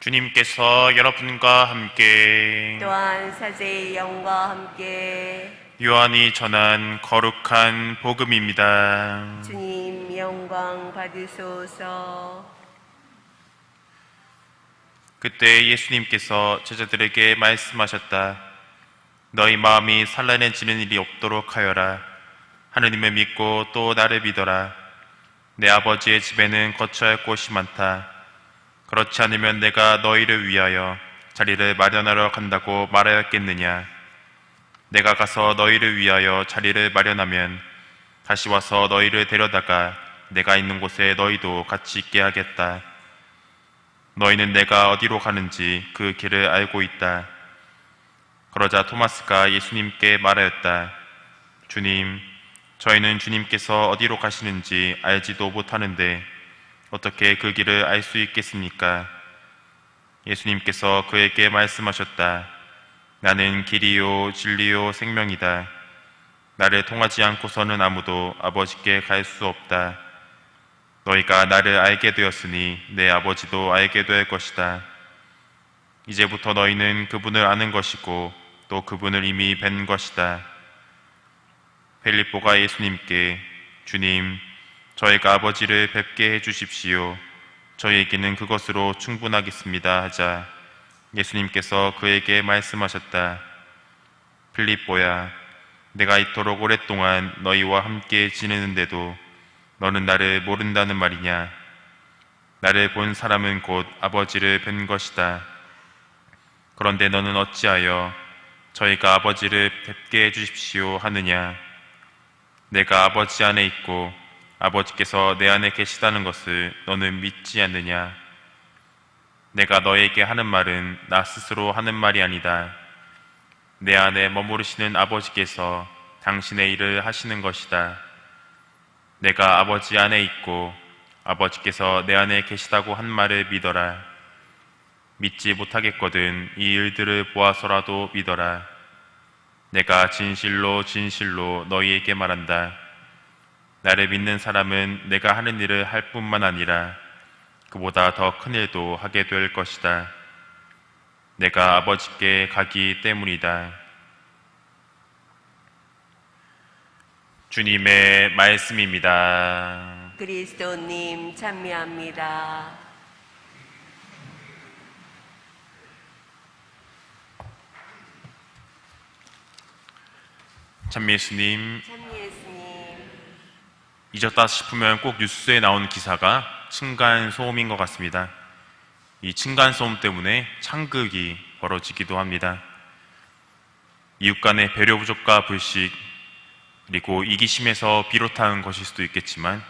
주님께서 여러분과 함께 또한 사제의 영과 함께 요한이 전한 거룩한 복음입니다. 주님 영광 받으소서. 그때 예수님께서 제자들에게 말씀하셨다. 너희 마음이 산란해지는 일이 없도록 하여라. 하느님을 믿고 또 나를 믿어라. 내 아버지의 집에는 거처할 할 곳이 많다. 그렇지 않으면 내가 너희를 위하여 자리를 마련하러 간다고 말하였겠느냐. 내가 가서 너희를 위하여 자리를 마련하면 다시 와서 너희를 데려다가 내가 있는 곳에 너희도 같이 있게 하겠다. 너희는 내가 어디로 가는지 그 길을 알고 있다. 그러자 토마스가 예수님께 말하였다. 주님, 저희는 주님께서 어디로 가시는지 알지도 못하는데 어떻게 그 길을 알 수 있겠습니까? 예수님께서 그에게 말씀하셨다. 나는 길이요 진리요 생명이다. 나를 통하지 않고서는 아무도 아버지께 갈 수 없다. 너희가 나를 알게 되었으니 내 아버지도 알게 될 것이다. 이제부터 너희는 그분을 아는 것이고 또 그분을 이미 뵌 것이다. 빌립보가 예수님께 주님, 저희가 아버지를 뵙게 해주십시오. 저희에게는 그것으로 충분하겠습니다 하자 예수님께서 그에게 말씀하셨다. 빌립보야, 내가 이토록 오랫동안 너희와 함께 지내는데도 너는 나를 모른다는 말이냐? 나를 본 사람은 곧 아버지를 뵌 것이다. 그런데 너는 어찌하여 저희가 아버지를 뵙게 해주십시오 하느냐? 내가 아버지 안에 있고 아버지께서 내 안에 계시다는 것을 너는 믿지 않느냐? 내가 너에게 하는 말은 나 스스로 하는 말이 아니다. 내 안에 머무르시는 아버지께서 당신의 일을 하시는 것이다. 내가 아버지 안에 있고 아버지께서 내 안에 계시다고 한 말을 믿어라. 믿지 못하겠거든 이 일들을 보아서라도 믿어라. 내가 진실로 진실로 너희에게 말한다. 나를 믿는 사람은 내가 하는 일을 할 뿐만 아니라 그보다 더 큰 일도 하게 될 것이다. 내가 아버지께 가기 때문이다. 주님의 말씀입니다. 그리스도님 찬미합니다. 찬미 예수님, 찬미 예수님. 잊었다 싶으면 꼭 뉴스에 나오는 기사가 층간소음인 것 같습니다. 이 층간소음 때문에 창극이 벌어지기도 합니다. 이웃 간의 배려 부족과 불식, 그리고 이기심에서 비롯한 것일 수도 있겠지만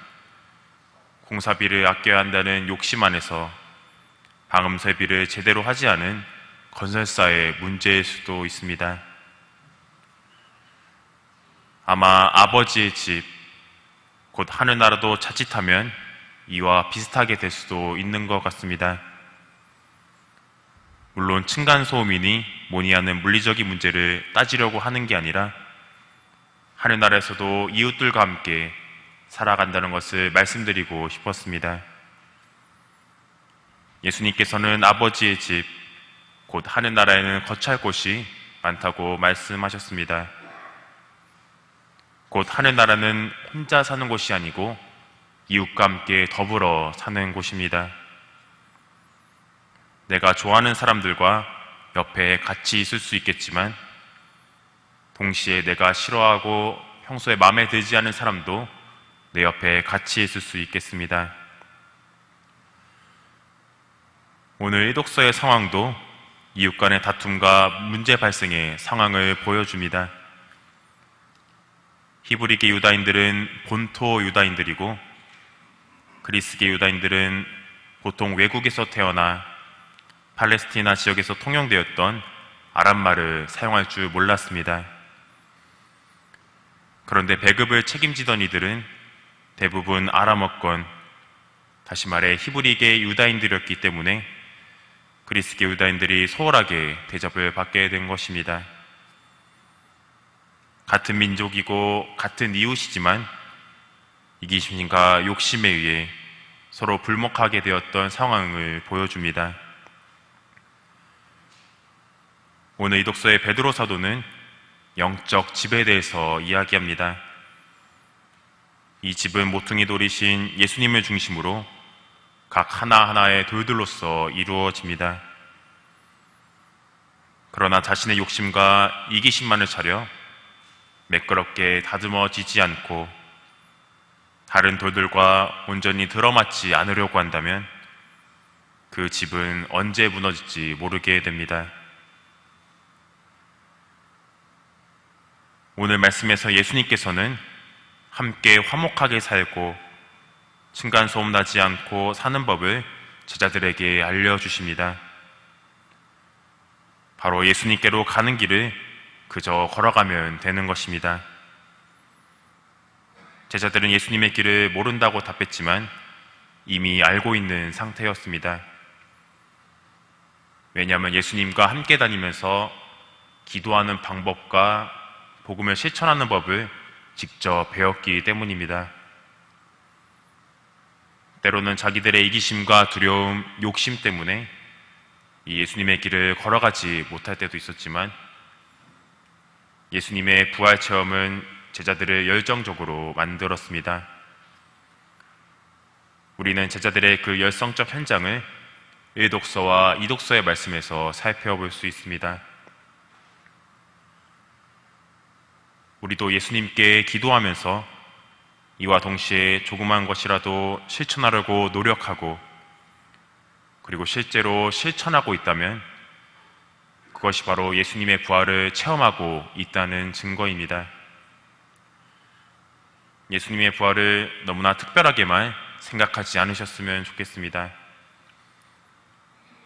공사비를 아껴야 한다는 욕심 안에서 방음 설비를 제대로 하지 않은 건설사의 문제일 수도 있습니다. 아마 아버지의 집, 곧 하늘나라도 자칫하면 이와 비슷하게 될 수도 있는 것 같습니다. 물론 층간소음이니 뭐니 하는 물리적인 문제를 따지려고 하는 게 아니라 하늘나라에서도 이웃들과 함께 살아간다는 것을 말씀드리고 싶었습니다. 예수님께서는 아버지의 집, 곧 하늘나라에는 거처할 곳이 많다고 말씀하셨습니다. 곧 하늘나라는 혼자 사는 곳이 아니고 이웃과 함께 더불어 사는 곳입니다. 내가 좋아하는 사람들과 옆에 같이 있을 수 있겠지만 동시에 내가 싫어하고 평소에 마음에 들지 않은 사람도 내 옆에 같이 있을 수 있겠습니다. 오늘 일독서의 상황도 이웃 간의 다툼과 문제 발생의 상황을 보여줍니다. 히브리계 유다인들은 본토 유다인들이고 그리스계 유다인들은 보통 외국에서 태어나 팔레스티나 지역에서 통용되었던 아람말을 사용할 줄 몰랐습니다. 그런데 배급을 책임지던 이들은 대부분 아람어권, 다시 말해 히브리계 유다인들이었기 때문에 그리스계 유다인들이 소홀하게 대접을 받게 된 것입니다. 같은 민족이고 같은 이웃이지만 이기심과 욕심에 의해 서로 불목하게 되었던 상황을 보여줍니다. 오늘 이 독서의 베드로 사도는 영적 집에 대해서 이야기합니다. 이 집은 모퉁이 돌이신 예수님을 중심으로 각 하나하나의 돌들로서 이루어집니다. 그러나 자신의 욕심과 이기심만을 차려 매끄럽게 다듬어지지 않고 다른 돌들과 온전히 들어맞지 않으려고 한다면 그 집은 언제 무너질지 모르게 됩니다. 오늘 말씀에서 예수님께서는 함께 화목하게 살고 층간소음 나지 않고 사는 법을 제자들에게 알려주십니다. 바로 예수님께로 가는 길을 그저 걸어가면 되는 것입니다. 제자들은 예수님의 길을 모른다고 답했지만 이미 알고 있는 상태였습니다. 왜냐하면 예수님과 함께 다니면서 기도하는 방법과 복음을 실천하는 법을 직접 배웠기 때문입니다. 때로는 자기들의 이기심과 두려움, 욕심 때문에 이 예수님의 길을 걸어가지 못할 때도 있었지만 예수님의 부활 체험은 제자들을 열정적으로 만들었습니다. 우리는 제자들의 그 열성적 현장을 1독서와 2독서의 말씀에서 살펴볼 수 있습니다. 우리도 예수님께 기도하면서 이와 동시에 조그만 것이라도 실천하려고 노력하고 그리고 실제로 실천하고 있다면 그것이 바로 예수님의 부활을 체험하고 있다는 증거입니다. 예수님의 부활을 너무나 특별하게만 생각하지 않으셨으면 좋겠습니다.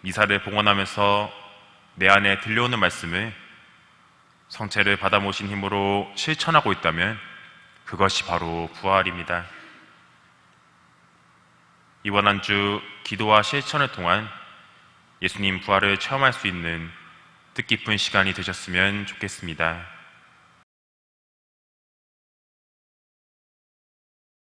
미사를 봉헌하면서 내 안에 들려오는 말씀을 성체를 받아 모신 힘으로 실천하고 있다면 그것이 바로 부활입니다. 이번 한 주 기도와 실천을 통한 예수님 부활을 체험할 수 있는 뜻깊은 시간이 되셨으면 좋겠습니다.